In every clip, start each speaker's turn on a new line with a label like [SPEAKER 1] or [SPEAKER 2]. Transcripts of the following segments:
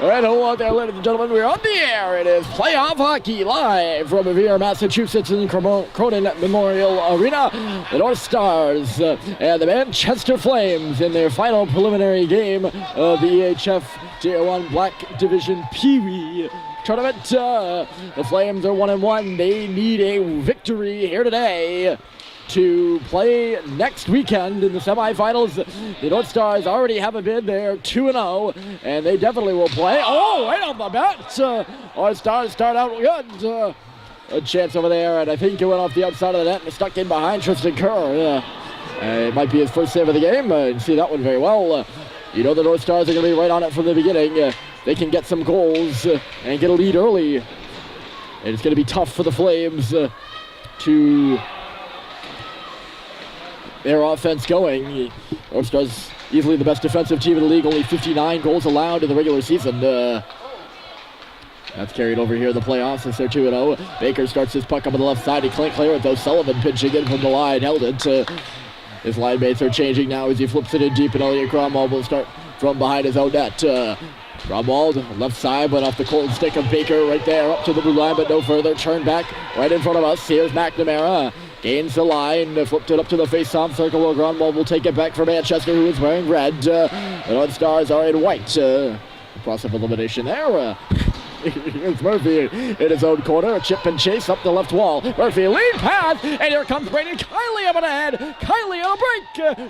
[SPEAKER 1] Right, hello out there, ladies and gentlemen. We're on the air. It is playoff hockey live from Revere, Massachusetts in Cronin Memorial Arena. The Northstars and the Manchester Flames in their final preliminary game of the EHF Tier 1 Black Division Pee Wee tournament. The Flames are 1-1. They need a victory here today to play next weekend in the semifinals. The Northstars already have a bid. They're 2-0, and they definitely will play. Oh, right on the bat. Northstars start out good. A chance over there, and I think it went off the outside of the net and stuck in behind Tristan Kerr. It might be his first save of the game. You see that one very well. You know the Northstars are going to be right on it from the beginning. They can get some goals and get a lead early. And it's going to be tough for the Flames to their offense going. Northstars easily the best defensive team in the league, only 59 goals allowed in the regular season. That's carried over here in the playoffs as they're 2-0. Baker starts his puck up on the left side. He can't clear it though. Sullivan pinching in from the line, held it. His line mates are changing now as he flips it in deep, and Elliot Cromwell will start from behind his own net. Cromwell, left side, went off the cold stick of Baker right there up to the blue line, but no further. Turn back right in front of us. Here's McNamara. Gains the line, flipped it up to the face-off circle where Grunwald will take it back for Manchester, who is wearing red. The Northstars are in white. Process of elimination there. Here's Murphy in his own corner. A chip and chase up the left wall. Murphy lead pass, and here comes Brandon Kiley up and ahead. Kiley on a break.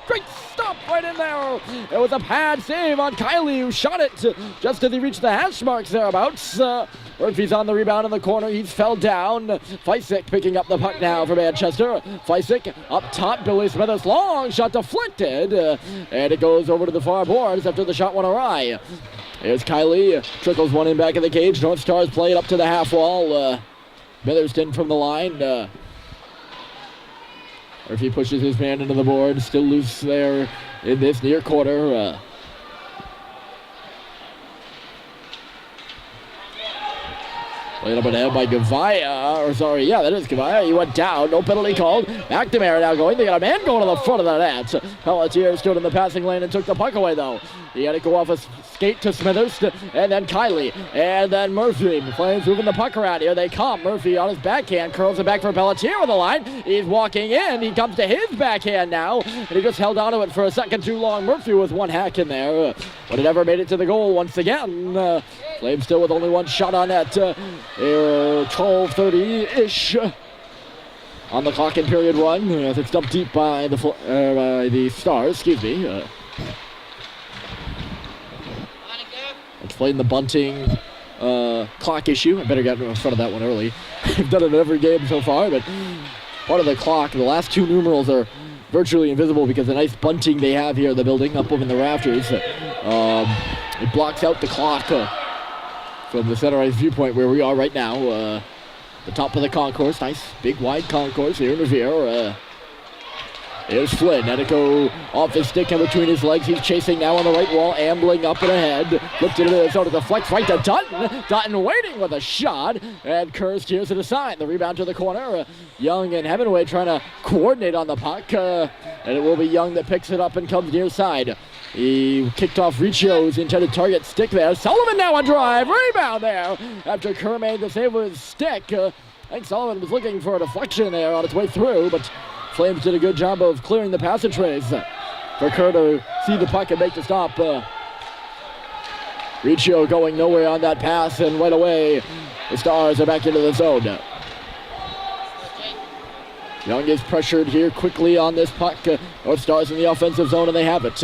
[SPEAKER 1] Great stop right in there. It was a pad save on Kiley, who shot it just as he reached the hash marks thereabouts. Murphy's on the rebound in the corner. He's fell down. Fysick picking up the puck now for Manchester. Fysick up top. Billy Smithers long shot deflected. And it goes over to the far boards after the shot went awry. Here's Kiley, trickles one in back of the cage. Northstars play it up to the half wall. Mitherston from the line. Murphy pushes his man into the board, still loose there in this near corner. Played up and down by Gavaya, that is Gavaya. He went down, no penalty called. McNamara now going. They got a man going to the front of the net. Pelletier stood in the passing lane and took the puck away though. He had to go off a skate to Smithers, and then Kiley, and then Murphy. The Flames moving the puck around. Here they come. Murphy on his backhand, curls it back for Pelletier with the line. He's walking in. He comes to his backhand now, and he just held onto it for a second too long. Murphy with one hack in there, but it never made it to the goal once again. Flames still with only one shot on net. 12:30-ish on the clock in period one. It's dumped deep by the Stars. Excuse me. Explain the bunting clock issue. I better get in front of that one early. I've done it in every game so far, but part of the clock, the last two numerals are virtually invisible because the nice bunting they have here in the building up in the rafters. It blocks out the clock from the center ice viewpoint where we are right now. The top of the concourse, nice big wide concourse here in Revere. Here's Flynn, had to go off his stick and between his legs. He's chasing now on the right wall, ambling up and ahead. Looked into the zone of the flex right to Dutton. Dutton waiting with a shot, and Kerr steers it aside. The rebound to the corner. Young and Hemingway trying to coordinate on the puck, and it will be Young that picks it up and comes near side. He kicked off Riccio's intended target stick there. Sullivan now on drive, rebound there after Kerr made the save with his stick. I think Sullivan was looking for a deflection there on its way through, but Flames did a good job of clearing the passageways for Kerr to see the puck and make the stop. Riccio going nowhere on that pass, and right away the Stars are back into the zone. Young is pressured here quickly on this puck. Northstars in the offensive zone, and they have it.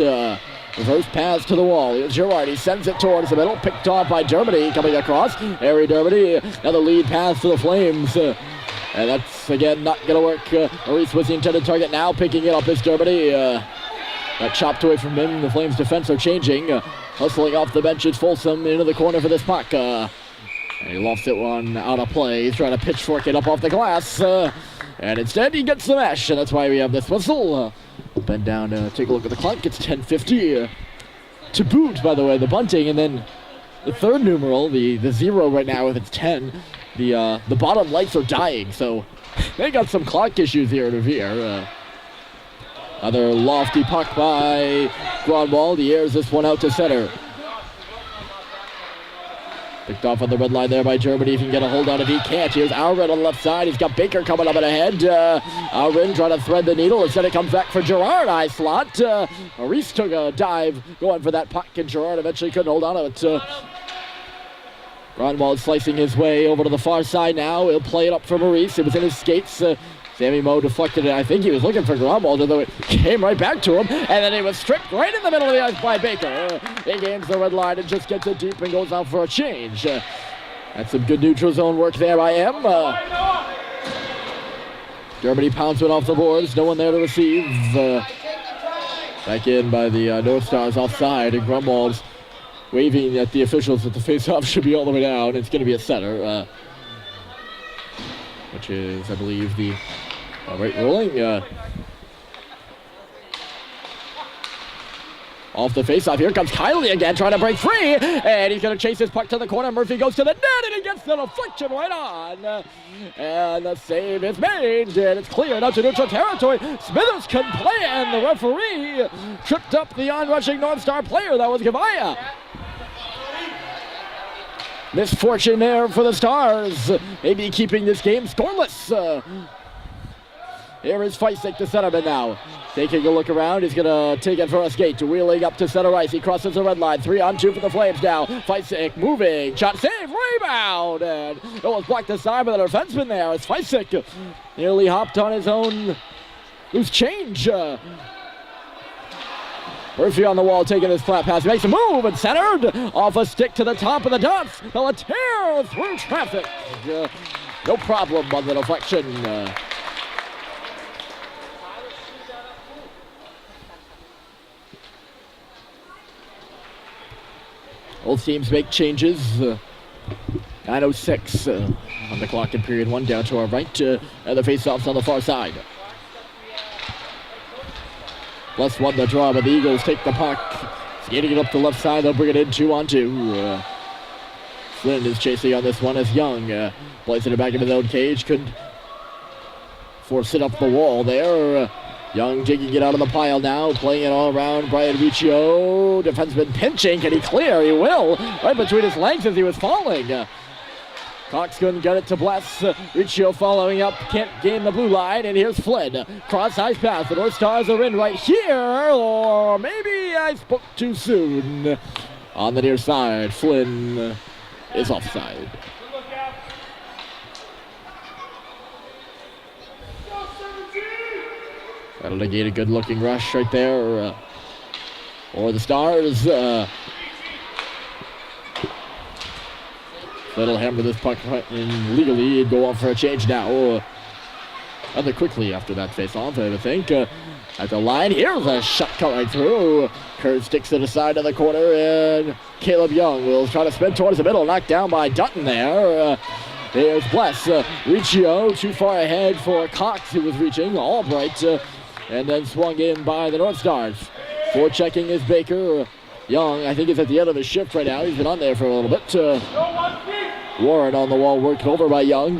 [SPEAKER 1] Reverse pass to the wall. Here's Girard. He sends it towards the middle. Picked off by Dermody coming across. Harry Dermody. Another lead pass to the Flames. And that's, again, not going to work. Maurice was the intended target now. Picking it up is Dermody. Got chopped away from him. The Flames' defense are changing. Hustling off the bench is Folsom into the corner for this puck. And he lost it one out of play. He's trying to pitchfork it up off the glass. And instead he gets the mesh. And that's why we have this whistle. Bend down to take a look at the clock. It's 10:50 to boot, by the way, the bunting. And then the third numeral, the 0 right now, if it's 10, the bottom lights are dying. So they got some clock issues here at Revere. Another lofty puck by Grunwald. He airs this one out to center. Picked off on the red line there by Germany. If he can get a hold on it, he can't. Here's Alred on the left side. He's got Baker coming up ahead. Alred trying to thread the needle. Instead it comes back for Gerard. Eye slot. Maurice took a dive going for that puck, and Gerard eventually couldn't hold on to it. Grunwald slicing his way over to the far side now. He'll play it up for Maurice. It was in his skates. Sammy Moe deflected it. I think he was looking for Grunwald, although it came right back to him. And then it was stripped right in the middle of the ice by Baker. He gains the red line and just gets it deep and goes out for a change. That's some good neutral zone work there by M. Germany pounds it off the boards. No one there to receive. Back in by the Northstars offside. And Grunwald's waving at the officials that the face-off should be all the way down. It's going to be a center. Which is, I believe, the right rolling. Off the face-off. Here comes Kiley again, trying to break free. And he's going to chase his puck to the corner. Murphy goes to the net, and he gets the deflection right on. And the save is made, and it's cleared out to neutral territory. Smithers couldn't play it, and the referee tripped up the onrushing North Star player. That was Gavaya. Misfortune there for the Stars. Maybe keeping this game scoreless. Here is Feisik, the centerman now. Taking a look around, he's going to take it for a skate. Wheeling up to center ice. He crosses the red line. 3-on-2 for the Flames now. Feisik moving. Shot save. Rebound. And it was blocked aside by the defenseman there. As Feisik nearly hopped on his own loose change. Murphy on the wall taking his flat pass. He makes a move and centered off a stick to the top of the dots. Pelletier through traffic. No problem on the deflection. Both teams make changes. 9:06 on the clock in period one, down to our right. And the face-offs on the far side. +1 the draw, but the Eagles take the puck. Skating it up the left side, they'll bring it in 2-on-2. Flynn is chasing on this one as Young placing it back into his own cage. Couldn't force it up the wall there. Young digging it out of the pile now, playing it all around. Brian Riccio, defenseman pinching. Can he clear? He will. Right between his legs as he was falling. Cox couldn't get it to Bless. Riccio following up, can't gain the blue line, and here's Flynn. Cross ice pass. The North Stars are in right here, or maybe I spoke too soon. On the near side, Flynn is offside. That'll negate a good-looking rush right there. Or the Stars. That'll hammer this puck in legally and go on for a change now. Rather quickly after that face-off, I would think. At the line, here's a shot coming through. Kerr sticks it aside to the corner, and Caleb Young will try to spin towards the middle, knocked down by Dutton there. There's Bless. Riccio too far ahead for Cox, who was reaching. Albright, and then swung in by the North Stars. Forechecking is Baker. Young, I think, is at the end of his shift right now. He's been on there for a little bit. Warren on the wall, worked over by Young.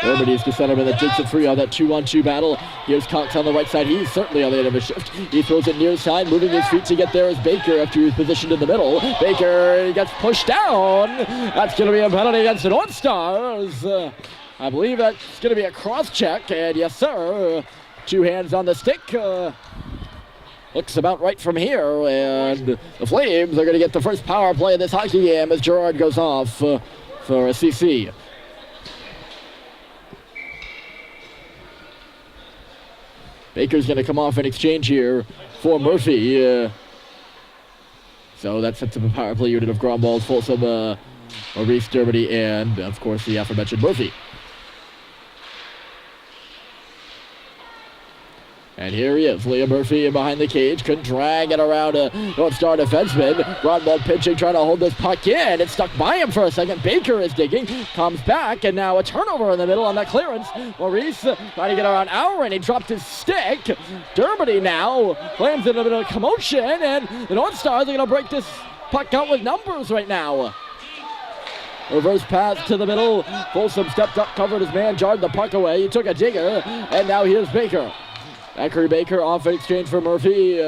[SPEAKER 1] Germany's the centerman that takes it free on that 2-on-2 battle. Here's Cox on the right side. He's certainly on the end of his shift. He throws it near side, moving his feet to get there is Baker after he's positioned in the middle. Baker gets pushed down. That's going to be a penalty against the North Stars. I believe that's going to be a cross-check, and yes, sir. 2 hands on the stick. Looks about right from here, and the Flames are going to get the first power play of this hockey game as Gerard goes off for a CC. Baker's going to come off in exchange here for Murphy. So that sets up a power play unit of Grunwald, Folsom, Maurice, Dermody, and, of course, the aforementioned Murphy. And here he is, Liam Murphy behind the cage, couldn't drag it around a North Star defenseman. Grunwald pitching, trying to hold this puck in. It's stuck by him for a second. Baker is digging, comes back, and now a turnover in the middle on that clearance. Maurice trying to get around Auer, and he dropped his stick. Dermody now lands in a bit of commotion, and the North Stars are going to break this puck out with numbers right now. Reverse pass to the middle. Folsom stepped up, covered his man, jarred the puck away. He took a digger, and now here's Baker. Zachary Baker off in exchange for Murphy.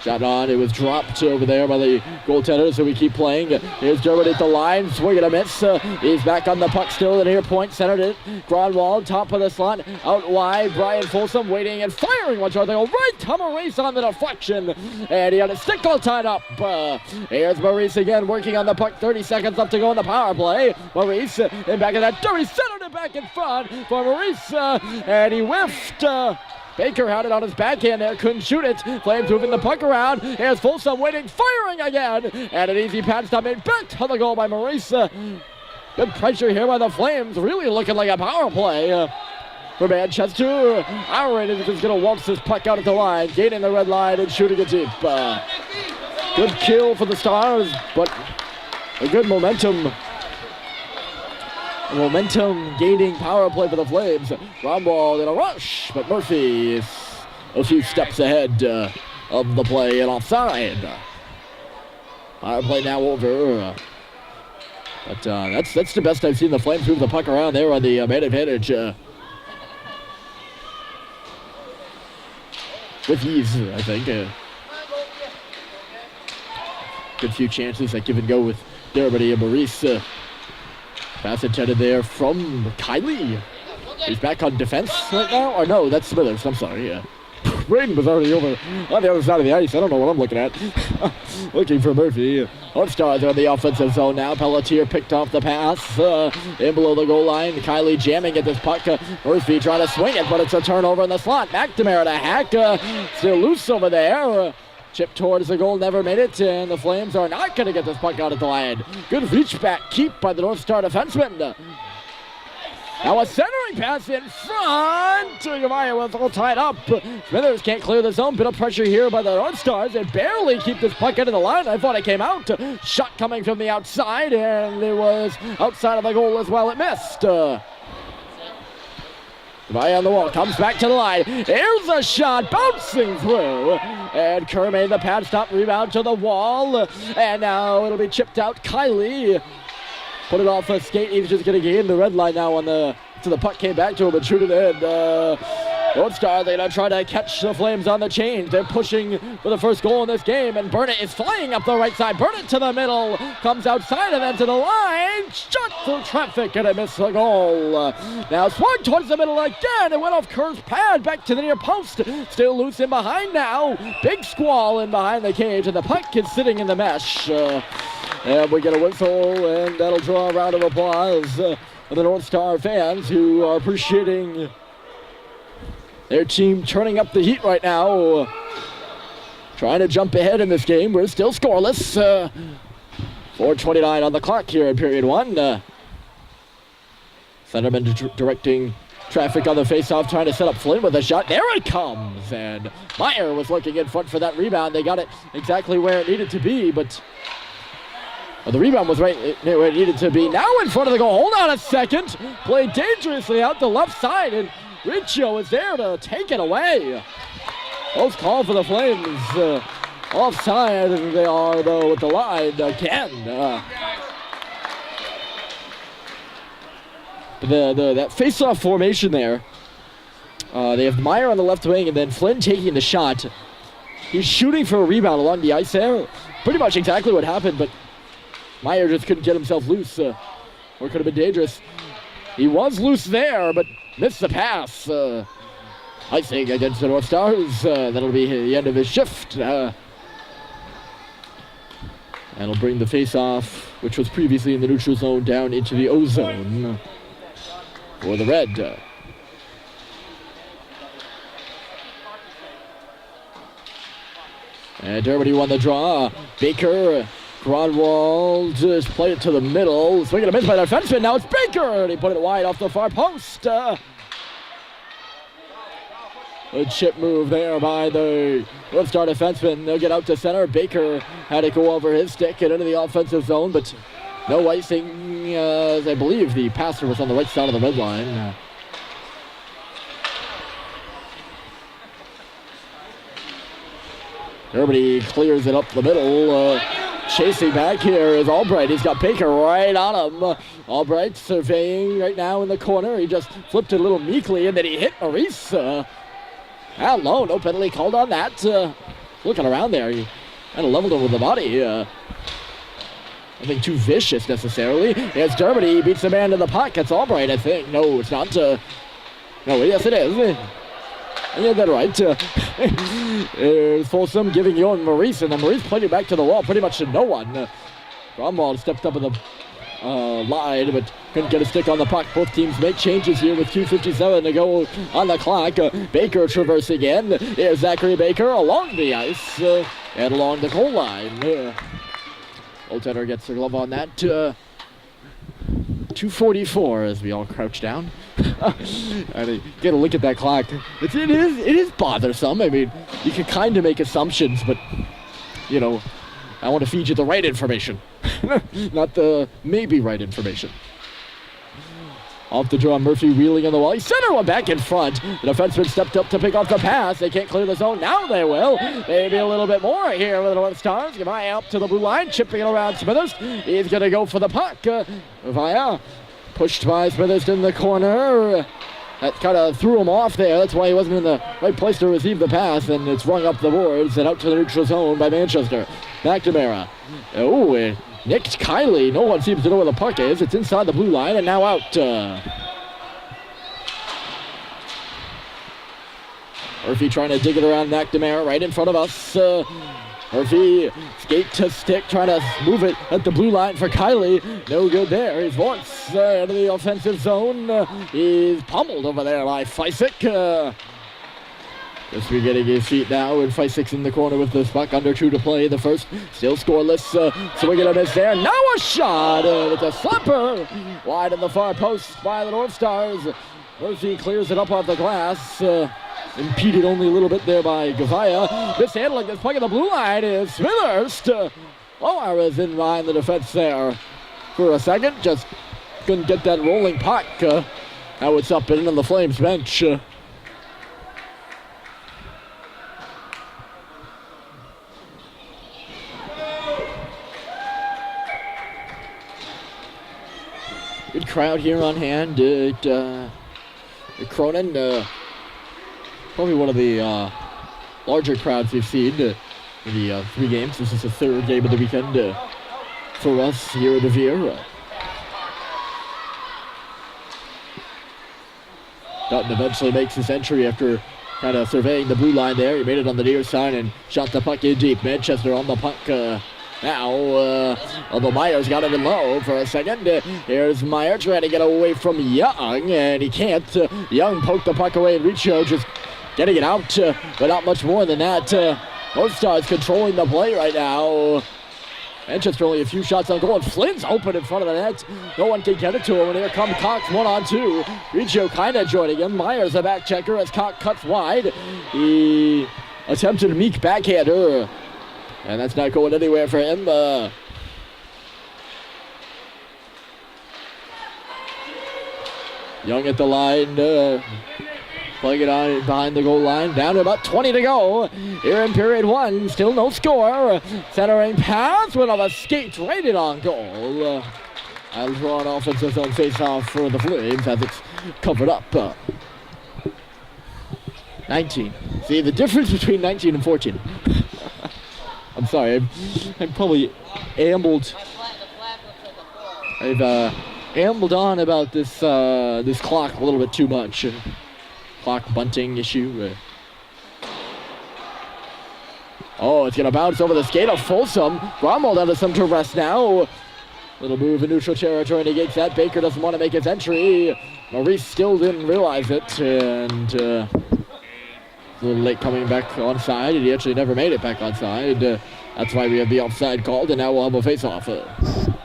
[SPEAKER 1] Shot on, it was dropped over there by the goaltender, so we keep playing. Here's Dermott at the line, swing and a miss. He's back on the puck still, and here point centered it. Gronwald, top of the slot, out wide. Brian Folsom waiting and firing. Watch out, they go right to Maurice on the deflection, and he had a stick all tied up. Here's Maurice again, working on the puck. 30 seconds left to go in the power play. Maurice in back of that dirty, centered it back in front for Maurice, and he whiffed. Baker had it on his backhand there, couldn't shoot it. Flames moving the puck around. Here's Folsom waiting, firing again. And an easy pad stop made back to the goal by Maurice. Good pressure here by the Flames, really looking like a power play for Manchester. Aaron is just going to waltz this puck out at the line, gaining the red line and shooting it deep. Good kill for the Stars, but a good momentum gaining power play for the Flames. Romball in a rush, but Murphy is a few steps ahead of the play and offside. Power play now over. But that's the best I've seen the Flames move the puck around there on the man advantage. With ease, I think. Good few chances that give and go with Dermody and Maurice. Pass intended there from Kylie. He's back on defense right now. Or no, that's Smithers. I'm sorry. Braden was already over on the other side of the ice. I don't know what I'm looking at. Looking for Murphy. Northstars are in the offensive zone now. Pelletier picked off the pass in below the goal line. Kylie jamming at this puck. Murphy trying to swing it, but it's a turnover in the slot. McNamara to hack. Still loose over there. Chip towards the goal, never made it, and the Flames are not going to get this puck out at the line. Good reach back keep by the North Star defenseman. Now a centering pass in front. Gavaya was all tied up. Smithers can't clear the zone. Bit of pressure here by the North Stars and barely keep this puck into the line. I thought it came out. Shot coming from the outside, and it was outside of the goal as well. It missed. Gavaya on the wall, comes back to the line. Here's a shot bouncing through. And Kerr made the pad stop, rebound to the wall. And now it'll be chipped out. Kylie put it off a skate. He's just going to gain the red line now on the puck came back to him and shoot it in. Northstar, they're going to try to catch the Flames on the change. They're pushing for the first goal in this game, and Burnett is flying up the right side. Burnett to the middle, comes outside and then to the line. Shot through traffic, and it missed the goal. Now swung towards the middle again. It went off Kerr's pad, back to the near post. Still loose in behind now. Big squall in behind the cage, and the puck is sitting in the mesh. And we get a whistle, and that'll draw a round of applause for the North Star fans who are appreciating their team turning up the heat right now. Trying to jump ahead in this game. We're still scoreless. 4:29 on the clock here in period one. Centerman directing traffic on the faceoff, trying to set up Flynn with a shot. There it comes! And Meyer was looking in front for that rebound. They got it exactly where it needed to be, but the rebound was right where it needed to be. Now in front of the goal. Hold on a second. Played dangerously out the left side, and Riccio is there to take it away. Close call for the Flames. Offside, and they are, though, at the line again. That face-off formation there. They have Meyer on the left wing, and then Flynn taking the shot. He's shooting for a rebound along the ice there. Pretty much exactly what happened, but Meyer just couldn't get himself loose, or it could have been dangerous. He was loose there, but missed the pass. Icing against the North Stars. That'll be the end of his shift. That'll bring the face-off, which was previously in the neutral zone, down into the O zone for the Red. And Dermody won the draw. Baker, Gronwald just played it to the middle. Swing and a miss by the defenseman. Now it's Baker, and he put it wide off the far post. A chip move there by the North Star defenseman. They'll get out to center. Baker had to go over his stick and into the offensive zone, but no icing, as I believe the passer was on the right side of the red line. Dermody clears it up the middle. Chasing back here is Albright. He's got Baker right on him. Albright surveying right now in the corner. He just flipped it a little meekly, and then he hit Maurice. Low, no penalty called on that. looking around there. He kind of leveled him with the body. Nothing too vicious necessarily. Here's Germany. He beats the man in the puck. It's Albright, I think. No, it's not. No, yes, it is. Yeah, that's right. Here's Folsom giving Johan Maurice, and then Maurice played it back to the wall pretty much to no one. Gromwald stepped up in the line, but couldn't get a stick on the puck. Both teams make changes here with 2:57 to go on the clock. Baker traversing in. Here's Zachary Baker along the ice and along the goal line. Goaltender gets the glove on that. 2:44 as we all crouch down. And get a look at that clock. It is bothersome. I mean, you can kind of make assumptions, but you know, I want to feed you the right information, not the maybe right information. Off the draw, Murphy wheeling on the wall. He center one back in front. The defenseman stepped up to pick off the pass. They can't clear the zone. Now they will. Maybe a little bit more here with the Northstars. Gavaya up to the blue line, chipping it around Smithers. He's going to go for the puck. Gavaya pushed by Smithers in the corner. That kind of threw him off there. That's why he wasn't in the right place to receive the pass. And it's rung up the boards and out to the neutral zone by Manchester. McNamara. Oh, nicked Kylie. No one seems to know where the puck is. It's inside the blue line and now out. Murphy trying to dig it around McNamara right in front of us. Murphy skate to stick, trying to move it at the blue line for Kylie. No good there. He's once into the offensive zone. He's pummeled over there by Fysick. Just getting his feet now, and Fysick's in the corner with this puck. Under 2 to play. The first still scoreless. Swing and a miss there. Now a shot. It's a slipper. Wide in the far post by the Northstars. Murphy clears it up off the glass. Impeded only a little bit there by Gavaya. Mishandling this puck at the blue line is Smithers. Lower is in behind the defense there for a second. Just couldn't get that rolling puck. Now it's up and in on the Flames bench. Good crowd here on hand at Cronin. Probably one of the larger crowds we've seen in the 3 games. This is the 3rd game of the weekend for us here at Revere. Dutton eventually makes his entry after kind of surveying the blue line there. He made it on the near side and shot the puck in deep. Manchester on the puck now, although Myers got it in low for a second. Here's Meyer trying to get away from Young, and he can't. Young poked the puck away, and Riccio just getting it out, but not much more than that. Northstars controlling the play right now. Manchester only a few shots on goal, and Flynn's open in front of the net. No one can get it to him, and here comes Cox 1-on-2. Riccio kind of joining him. Myers a back checker as Cox cuts wide. He attempted a meek backhander, and that's not going anywhere for him. Young at the line, playing it on behind the goal line. Down to about 20 to go here in period 1. Still no score. Centering pass with a skate right in on goal. I'll draw an offensive zone face-off for the Flames as it's covered up. 19. See, the difference between 19 and 14. I'm sorry, I've probably ambled. I've ambled on about this this clock a little bit too much. Clock bunting issue. Oh, it's going to bounce over the skate of Folsom. Gromwald under some duress now. Little move in neutral territory negates that. Baker doesn't want to make his entry. Maurice still didn't realize it, and a little late coming back onside, and he actually never made it back onside. That's why we have the offside called, and now we'll have a face-off.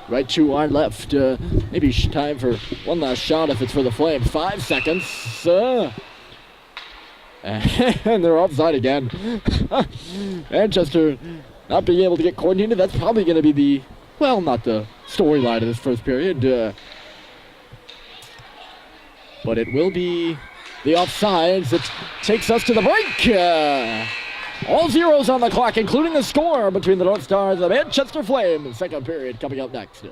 [SPEAKER 1] Right to our left. Maybe time for one last shot if it's for the Flames. 5 seconds. And they're offside again. Manchester not being able to get coordinated. That's probably going to be the, well, not the storyline of this first period. But it will be the offsides that takes us to the break. All zeros on the clock, including the score between the Northstars and the Manchester Flames. Second period coming up next.